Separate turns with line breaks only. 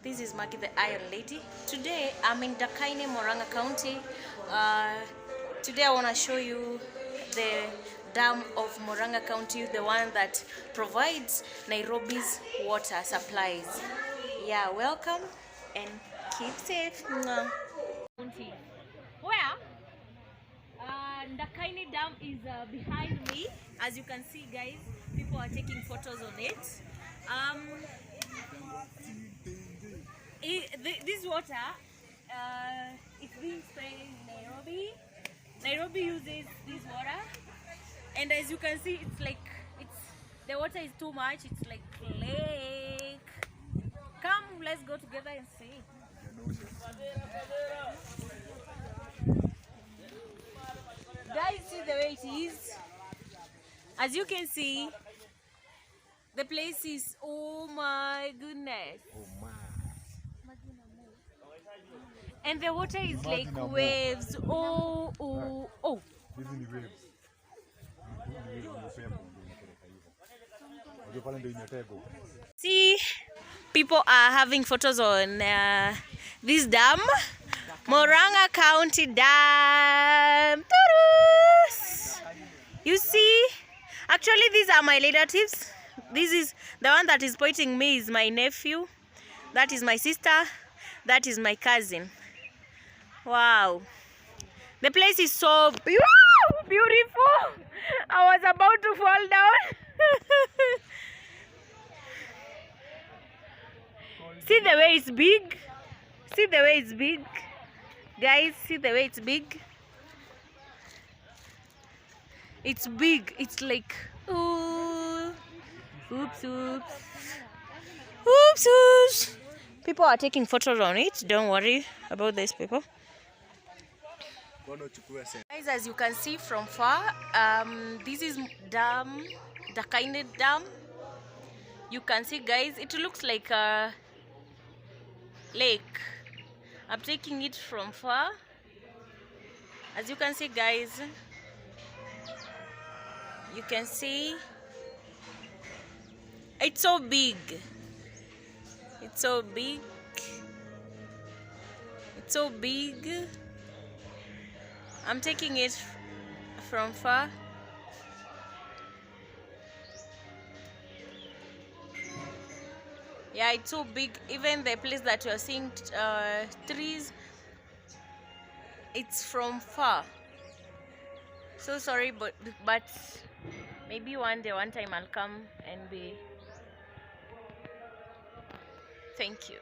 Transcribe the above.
This is Maggie the Iron Lady. Today I'm in Dakaini, Murang'a County. Today I want to show you the dam of Murang'a County, the one that provides Nairobi's water supplies. Yeah, welcome and keep safe. Mwah. Where? Dakaini Dam is behind me. As you can see, guys, people are taking photos on it. This water it's being sprayed in Nairobi. Nairobi uses this water, and as you can see, the water is too much. It's like lake. Come, let's go together and see. Guys, see the way it is. As you can see, the place is, oh my goodness. And the water is like waves. Oh. See, people are having photos on this dam, Murang'a County Dam. You see, actually these are my relatives. This is the one that is pointing me is my nephew. That is my sister. That is my cousin. Wow, the place is so beautiful. I was about to fall down. See the way it's big. See the way it's big. Guys, see the way it's big. It's big. It's like, ooh. Oops. People are taking photos on it. Don't worry about these people. Guys, as you can see from far, this is Dakaini Dam. You can see, guys, it looks like a lake. I'm taking it from far. As you can see, guys, you can see it's so big. It's so big. It's so big. I'm taking it from far. Yeah, it's so big. Even the place that you're seeing trees, it's from far. So sorry, but maybe one time I'll come and be. Thank you.